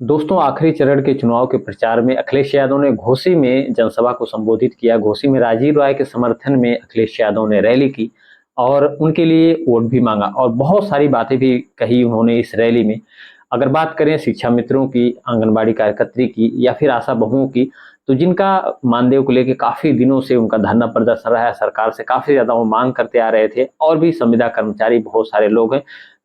दोस्तों, आखिरी चरण के चुनाव के प्रचार में अखिलेश यादव ने घोसी में जनसभा को संबोधित किया। घोसी में राजीव राय के समर्थन में अखिलेश यादव ने रैली की और उनके लिए वोट भी मांगा और बहुत सारी बातें भी कही उन्होंने इस रैली में। अगर बात करें शिक्षा मित्रों की, आंगनबाड़ी कार्यकर्त्री की या फिर आशा बहुओं की, तो जिनका मानदेय को लेके काफी दिनों से उनका धरना प्रदर्शन रहा है, सरकार से काफी ज्यादा वो मांग करते आ रहे थे और भी संविदा कर्मचारी बहुत सारे लोग हैं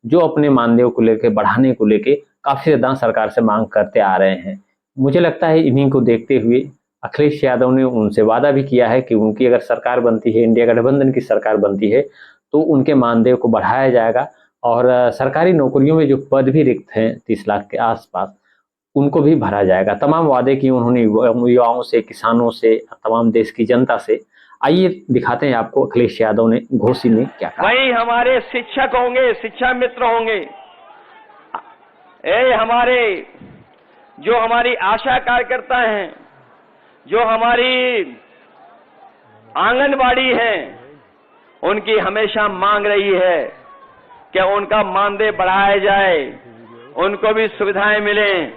जो अपने मानदेय को लेके बढ़ाने को लेके काफी ज्यादा सरकार से मांग करते आ रहे हैं। मुझे लगता है इन्हीं को देखते हुए अखिलेश यादव ने उनसे वादा भी किया है कि उनकी अगर सरकार बनती है, इंडिया गठबंधन की सरकार बनती है, तो उनके मानदेय को बढ़ाया जाएगा और सरकारी नौकरियों में जो पद भी रिक्त हैं 30 लाख के आसपास, उनको भी भरा जाएगा। तमाम वादे किए उन्होंने युवाओं से, किसानों से, तमाम देश की जनता से। आइए दिखाते हैं आपको अखिलेश यादव ने घोसी में क्या कहा। वही हमारे शिक्षक होंगे, शिक्षा मित्र होंगे, हमारे जो हमारी आशा कार्यकर्ता हैं, जो हमारी आंगनबाड़ी हैं, उनकी हमेशा मांग रही है कि उनका मानदेय बढ़ाया जाए, उनको भी सुविधाएं मिलें।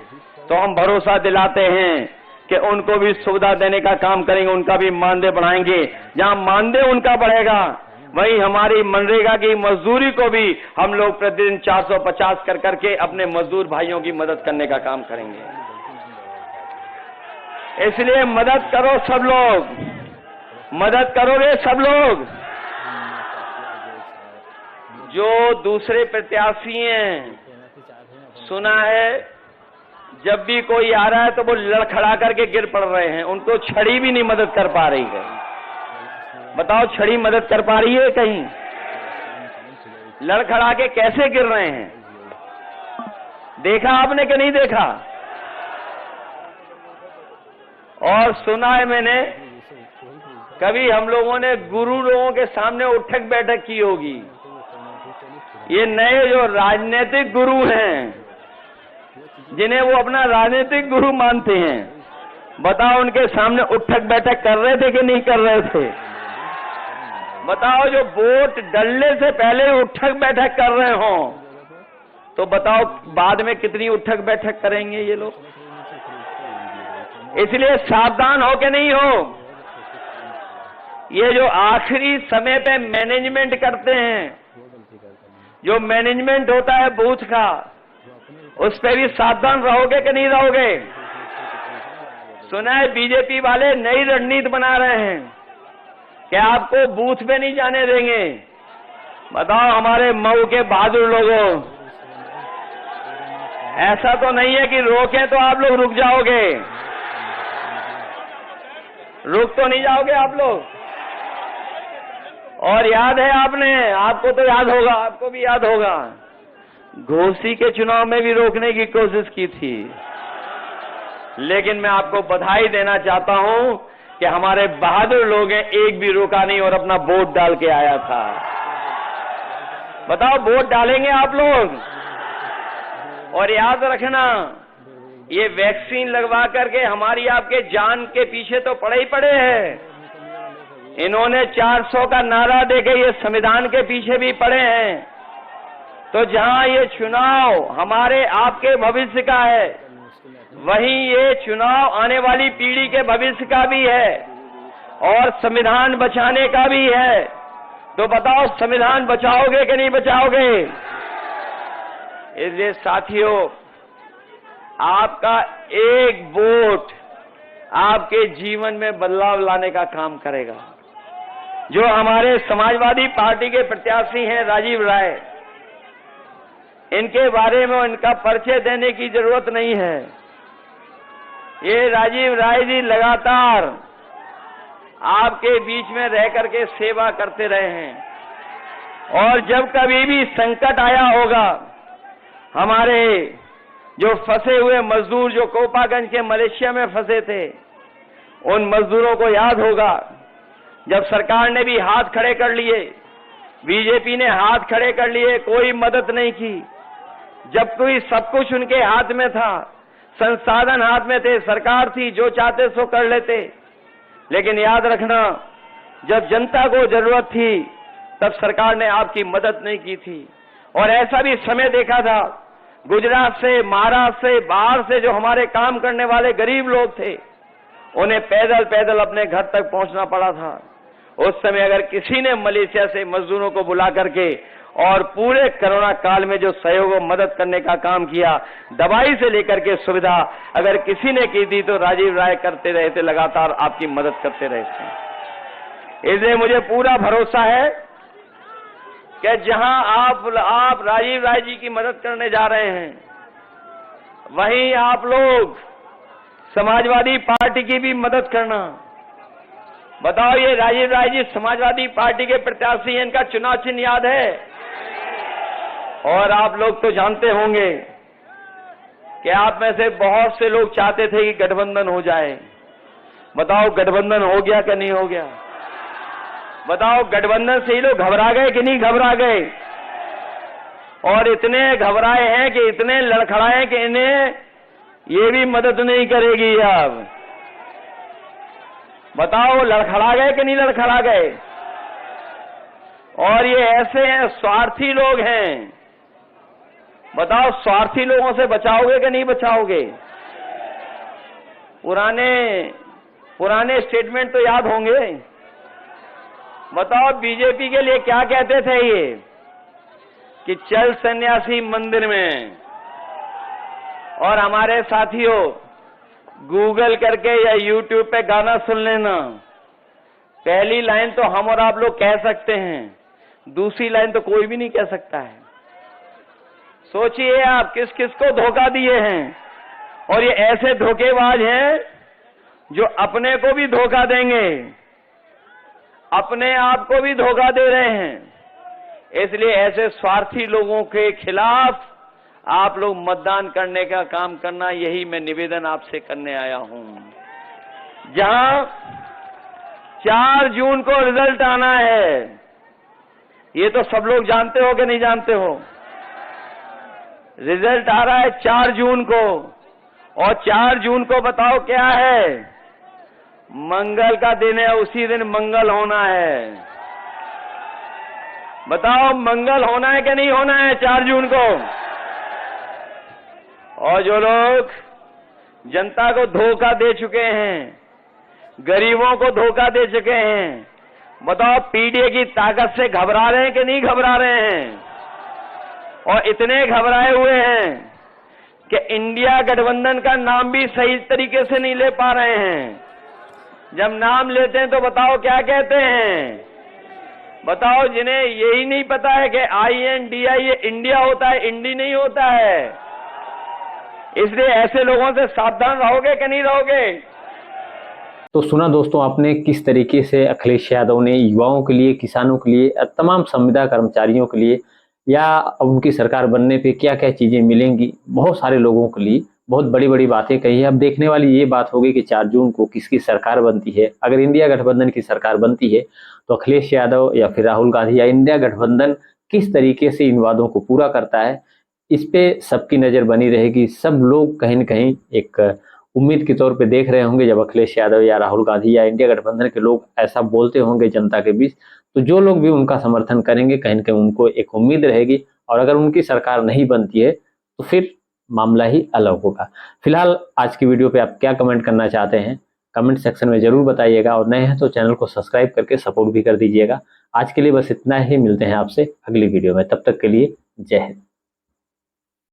तो हम भरोसा दिलाते हैं कि उनको भी सुविधा देने का काम करेंगे, उनका भी मानदेय बढ़ाएंगे। जहां मानदेय उनका बढ़ेगा, वहीं हमारी मनरेगा की मजदूरी को भी हम लोग प्रतिदिन 450 कर करके अपने मजदूर भाइयों की मदद करने का काम करेंगे। इसलिए मदद करो सब लोग, मदद करोगे सब लोग। जो दूसरे प्रत्याशी हैं, सुना है जब भी कोई आ रहा है तो वो लड़खड़ा करके गिर पड़ रहे हैं, उनको छड़ी भी नहीं मदद कर पा रही है। बताओ, छड़ी मदद कर पा रही है कहीं? लड़खड़ा के कैसे गिर रहे हैं? देखा आपने कि नहीं देखा? और सुना है मैंने, कभी हम लोगों ने गुरु लोगों के सामने उठक बैठक की होगी। ये नए जो राजनीतिक गुरु हैं, जिन्हें वो अपना राजनीतिक गुरु मानते हैं, बताओ उनके सामने उठक बैठक कर रहे थे कि नहीं कर रहे थे? बताओ, जो वोट डलने से पहले उठक बैठक कर रहे हो, तो बताओ बाद में कितनी उठक बैठक करेंगे ये लोग। इसलिए सावधान हो के नहीं हो। ये जो आखिरी समय पे मैनेजमेंट करते हैं, जो मैनेजमेंट होता है बूथ का, उस पे भी सावधान रहोगे कि नहीं रहोगे? सुना है बीजेपी वाले नई रणनीति बना रहे हैं कि आपको बूथ पे नहीं जाने देंगे। बताओ हमारे मऊ के बहादुर लोगों, ऐसा तो नहीं है कि रोकें तो आप लोग रुक जाओगे? रुक तो नहीं जाओगे आप लोग? और याद है आपने, आपको तो याद होगा, आपको भी याद होगा, घोसी के चुनाव में भी रोकने की कोशिश की थी। लेकिन मैं आपको बधाई देना चाहता हूं कि हमारे बहादुर लोग हैं, एक भी रोका नहीं और अपना वोट डाल के आया था। बताओ, वोट डालेंगे आप लोग? और याद रखना, ये वैक्सीन लगवा करके हमारी आपके जान के पीछे तो पड़े ही पड़े हैं। इन्होंने 400 का नारा देके ये संविधान के पीछे भी पड़े हैं। तो जहां ये चुनाव हमारे आपके भविष्य का है, वहीं ये चुनाव आने वाली पीढ़ी के भविष्य का भी है और संविधान बचाने का भी है। तो बताओ, संविधान बचाओगे कि नहीं बचाओगे? इसलिए साथियों, आपका एक वोट आपके जीवन में बदलाव लाने का काम करेगा। जो हमारे समाजवादी पार्टी के प्रत्याशी हैं राजीव राय, इनके बारे में इनका परिचय देने की जरूरत नहीं है। ये राजीव राय जी लगातार आपके बीच में रह करके सेवा करते रहे हैं और जब कभी भी संकट आया होगा, हमारे जो फंसे हुए मजदूर जो कोपागंज के मलेशिया में फंसे थे, उन मजदूरों को याद होगा, जब सरकार ने भी हाथ खड़े कर लिए, बीजेपी ने हाथ खड़े कर लिए, कोई मदद नहीं की। जब कोई सब कुछ उनके हाथ में था, संसाधन हाथ में थे, सरकार थी, जो चाहते सो कर लेते। लेकिन याद रखना, जब जनता को जरूरत थी, तब सरकार ने आपकी मदद नहीं की थी। और ऐसा भी समय देखा था गुजरात से, महाराष्ट्र से, बाहर से जो हमारे काम करने वाले गरीब लोग थे, उन्हें पैदल पैदल अपने घर तक पहुंचना पड़ा था। उस समय अगर किसी ने मलेशिया से मजदूरों को बुला करके और पूरे कोरोना काल में जो सहयोग और मदद करने का काम किया, दवाई से लेकर के सुविधा अगर किसी ने की थी तो राजीव राय करते रहे थे, लगातार आपकी मदद करते रहे थे। इसलिए मुझे पूरा भरोसा है कि जहां आप राजीव राय जी की मदद करने जा रहे हैं, वहीं आप लोग समाजवादी पार्टी की भी मदद करना। बताओ, ये राजीव राय जी समाजवादी पार्टी के प्रत्याशी हैं, इनका चुनाव चिन्ह याद है? और आप लोग तो जानते होंगे कि आप में से बहुत से लोग चाहते थे कि गठबंधन हो जाए। बताओ, गठबंधन हो गया कि नहीं हो गया? बताओ, गठबंधन से ही लोग घबरा गए कि नहीं घबरा गए? और इतने घबराए हैं कि इतने लड़खड़ाए कि इन्हें ये भी मदद नहीं करेगी अब। बताओ, लड़खड़ा गए कि नहीं लड़खड़ा गए? और ये ऐसे हैं, स्वार्थी लोग हैं। बताओ, स्वार्थी लोगों से बचाओगे कि नहीं बचाओगे? पुराने स्टेटमेंट तो याद होंगे। बताओ, बीजेपी के लिए क्या कहते थे ये कि चल सन्यासी मंदिर में। और हमारे साथियों, गूगल करके या यूट्यूब पे गाना सुन लेना। पहली लाइन तो हम और आप लोग कह सकते हैं, दूसरी लाइन तो कोई भी नहीं कह सकता है। सोचिए आप किस किस को धोखा दिए हैं। और ये ऐसे धोखेबाज हैं जो अपने को भी धोखा देंगे, अपने आप को भी धोखा दे रहे हैं। इसलिए ऐसे स्वार्थी लोगों के खिलाफ आप लोग मतदान करने का काम करना, यही मैं निवेदन आपसे करने आया हूं। जहां 4 जून को रिजल्ट आना है, ये तो सब लोग जानते हो कि नहीं जानते हो? रिजल्ट आ रहा है 4 जून को। और 4 जून को बताओ क्या है? मंगल का दिन है, उसी दिन मंगल होना है। बताओ, मंगल होना है कि नहीं होना है 4 जून को? और जो लोग जनता को धोखा दे चुके हैं, गरीबों को धोखा दे चुके हैं, बताओ, पीडीए की ताकत से घबरा रहे हैं कि नहीं घबरा रहे हैं? और इतने घबराए हुए हैं कि इंडिया गठबंधन का नाम भी सही तरीके से नहीं ले पा रहे हैं। जब नाम लेते हैं तो बताओ क्या कहते हैं? बताओ, जिन्हें यही नहीं पता है कि INDI ये इंडिया होता है, इंडी नहीं होता है। इसलिए ऐसे लोगों से सावधान रहोगे कि नहीं रहोगे? तो सुना दोस्तों आपने किस तरीके से अखिलेश यादव ने युवाओं के लिए, किसानों के लिए, तमाम संविदा कर्मचारियों के लिए या उनकी सरकार बनने पे क्या क्या चीजें मिलेंगी, बहुत सारे लोगों के लिए बहुत बड़ी बड़ी बातें कही है। अब देखने वाली ये बात होगी कि 4 जून को किसकी सरकार बनती है। अगर इंडिया गठबंधन की सरकार बनती है तो अखिलेश यादव या फिर राहुल गांधी या इंडिया गठबंधन किस तरीके से इन वादों को पूरा करता है, इस पे सबकी नजर बनी रहेगी। सब लोग कहीं न कहीं एक उम्मीद के तौर पे देख रहे होंगे, जब अखिलेश यादव या राहुल गांधी या इंडिया गठबंधन के लोग ऐसा बोलते होंगे जनता के बीच, तो जो लोग भी उनका समर्थन करेंगे कहीं न कहीं उनको एक उम्मीद रहेगी। और अगर उनकी सरकार नहीं बनती है तो फिर मामला ही अलग होगा। फिलहाल आज की वीडियो पे आप क्या कमेंट करना चाहते हैं, कमेंट सेक्शन में जरूर बताइएगा। और नए हैं तो चैनल को सब्सक्राइब करके सपोर्ट भी कर दीजिएगा। आज के लिए बस इतना ही, मिलते हैं आपसे अगली वीडियो में। तब तक के लिए जय हिंद।